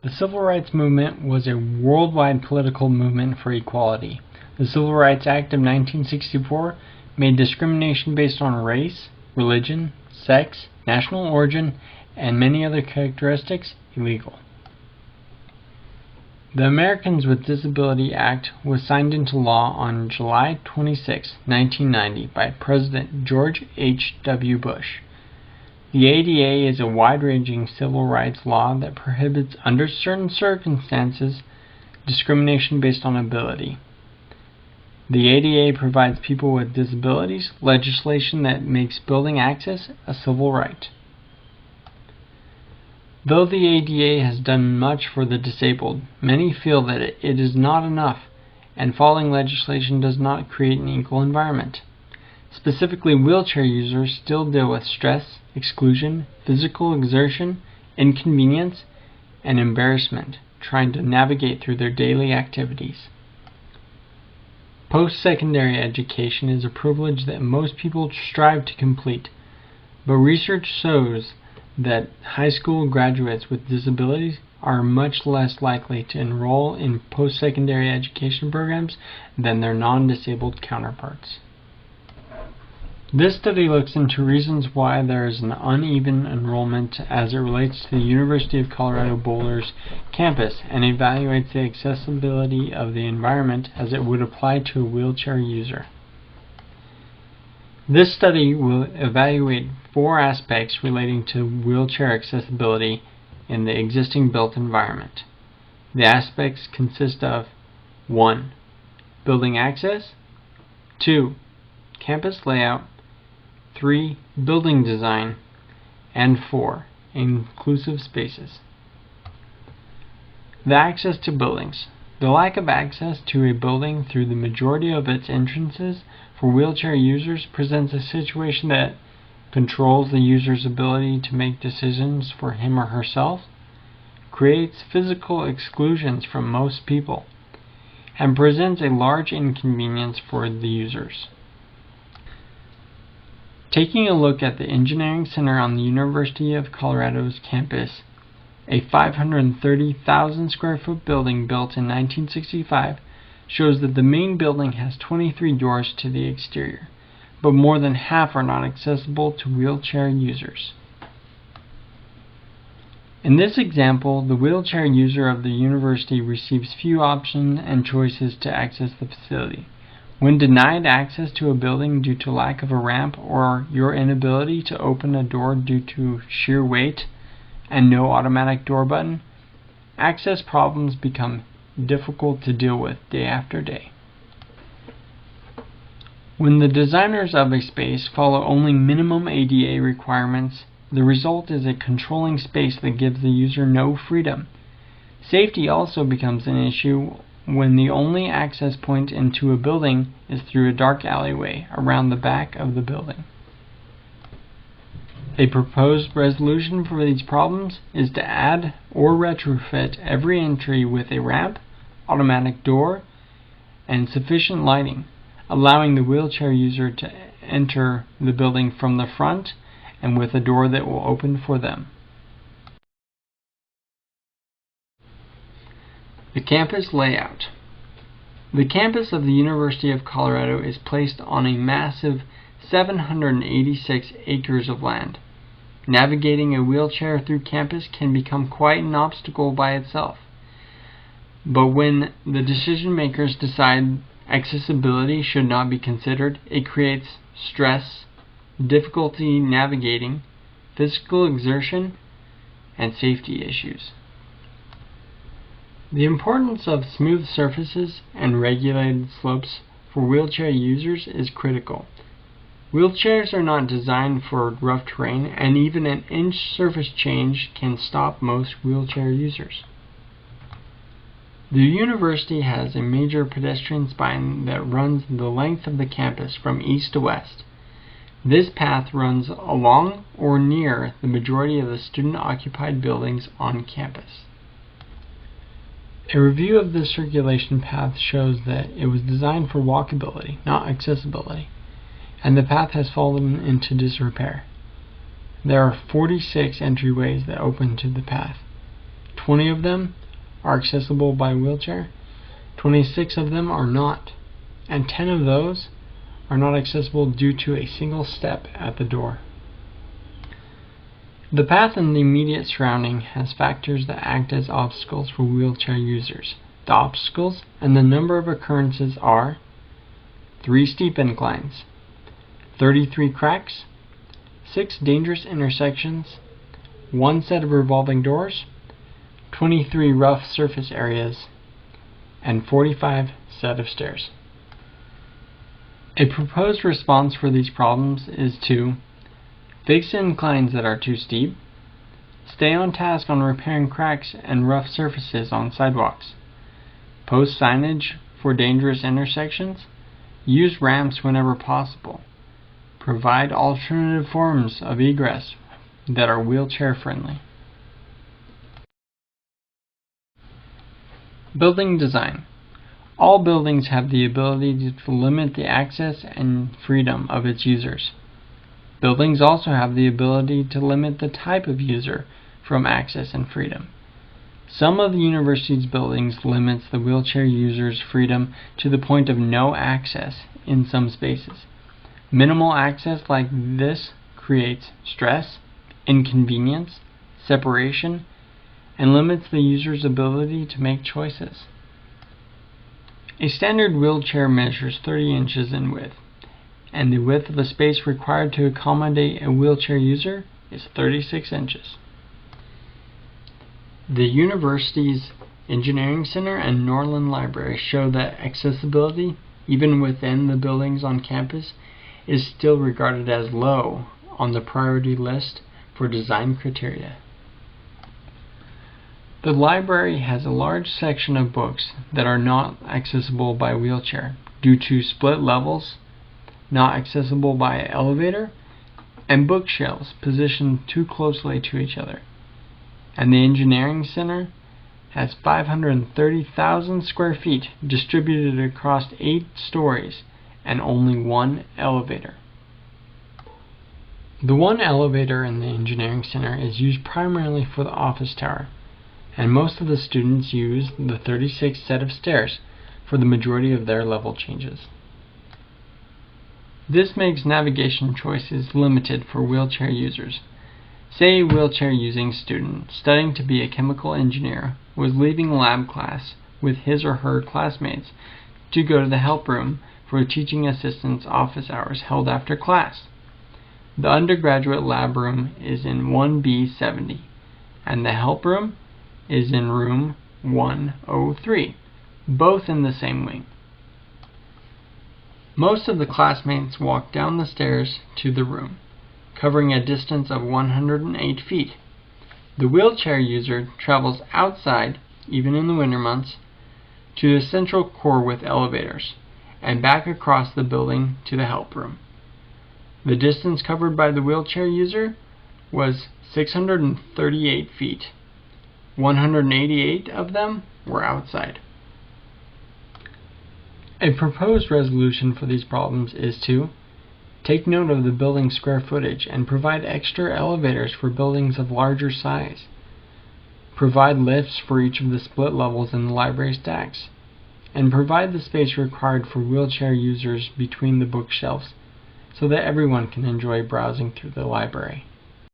The Civil Rights Movement was a worldwide political movement for equality. The Civil Rights Act of 1964 made discrimination based on race, religion, sex, national origin, and many other characteristics illegal. The Americans with Disability Act was signed into law on July 26, 1990 by President George H.W. Bush. The ADA is a wide-ranging civil rights law that prohibits, under certain circumstances, discrimination based on ability. The ADA provides people with disabilities legislation that makes building access a civil right. Though the ADA has done much for the disabled, many feel that it is not enough, and following legislation does not create an equal environment. Specifically, wheelchair users still deal with stress, exclusion, physical exertion, inconvenience, and embarrassment trying to navigate through their daily activities. Post-secondary education is a privilege that most people strive to complete, but research shows that high school graduates with disabilities are much less likely to enroll in post-secondary education programs than their non-disabled counterparts. This study looks into reasons why there is an uneven enrollment as it relates to the University of Colorado Boulder's campus and evaluates the accessibility of the environment as it would apply to a wheelchair user. This study will evaluate 4 aspects relating to wheelchair accessibility in the existing built environment. The aspects consist of 1. Building access, 2. Campus layout, 3. Building design, and 4. Inclusive spaces. The access to buildings. The lack of access to a building through the majority of its entrances for wheelchair users presents a situation that controls the user's ability to make decisions for him or herself, creates physical exclusions from most people, and presents a large inconvenience for the users. Taking a look at the Engineering Center on the University of Colorado's campus, a 530,000 square foot building built in 1965 shows that the main building has 23 doors to the exterior, but more than half are not accessible to wheelchair users. In this example, the wheelchair user of the university receives few options and choices to access the facility. When denied access to a building due to lack of a ramp or your inability to open a door due to sheer weight and no automatic door button, access problems become difficult to deal with day after day. When the designers of a space follow only minimum ADA requirements, the result is a controlling space that gives the user no freedom. Safety also becomes an issue when the only access point into a building is through a dark alleyway around the back of the building. A proposed resolution for these problems is to add or retrofit every entry with a ramp, automatic door, and sufficient lighting, allowing the wheelchair user to enter the building from the front and with a door that will open for them. The campus layout. The campus of the University of Colorado is placed on a massive 786 acres of land. Navigating a wheelchair through campus can become quite an obstacle by itself. But when the decision makers decide accessibility should not be considered, it creates stress, difficulty navigating, physical exertion, and safety issues. The importance of smooth surfaces and regulated slopes for wheelchair users is critical. Wheelchairs are not designed for rough terrain, and even an inch surface change can stop most wheelchair users. The university has a major pedestrian spine that runs the length of the campus from east to west. This path runs along or near the majority of the student-occupied buildings on campus. A review of the circulation path shows that it was designed for walkability, not accessibility, and the path has fallen into disrepair. There are 46 entryways that open to the path. 20 of them are accessible by wheelchair, 26 of them are not, and 10 of those are not accessible due to a single step at the door. The path in the immediate surrounding has factors that act as obstacles for wheelchair users. The obstacles and the number of occurrences are 3 steep inclines, 33 cracks, 6 dangerous intersections, 1 set of revolving doors, 23 rough surface areas, and 45 set of stairs. A proposed response for these problems is to fix inclines that are too steep, stay on task on repairing cracks and rough surfaces on sidewalks, post signage for dangerous intersections, use ramps whenever possible, provide alternative forms of egress that are wheelchair friendly. Building design. All buildings have the ability to limit the access and freedom of its users. Buildings also have the ability to limit the type of user from access and freedom. Some of the university's buildings limits the wheelchair user's freedom to the point of no access in some spaces. Minimal access like this creates stress, inconvenience, separation, and limits the user's ability to make choices. A standard wheelchair measures 30 inches in width, and the width of the space required to accommodate a wheelchair user is 36 inches. The university's Engineering Center and Norland Library show that accessibility, even within the buildings on campus, is still regarded as low on the priority list for design criteria. The library has a large section of books that are not accessible by wheelchair due to split levels, not accessible by elevator, and bookshelves positioned too closely to each other. And the Engineering Center has 530,000 square feet distributed across 8 stories and only 1 elevator. The 1 elevator in the Engineering Center is used primarily for the office tower, and most of the students use the 36 set of stairs for the majority of their level changes. This makes navigation choices limited for wheelchair users. Say a wheelchair-using student studying to be a chemical engineer was leaving lab class with his or her classmates to go to the help room for a teaching assistant's office hours held after class. The undergraduate lab room is in 1B70, and the help room is in room 103, both in the same wing. Most of the classmates walk down the stairs to the room, covering a distance of 108 feet. The wheelchair user travels outside, even in the winter months, to the central core with elevators, and back across the building to the help room. The distance covered by the wheelchair user was 638 feet. 188 of them were outside. A proposed resolution for these problems is to take note of the building's square footage and provide extra elevators for buildings of larger size. Provide lifts for each of the split levels in the library stacks, and provide the space required for wheelchair users between the bookshelves so that everyone can enjoy browsing through the library.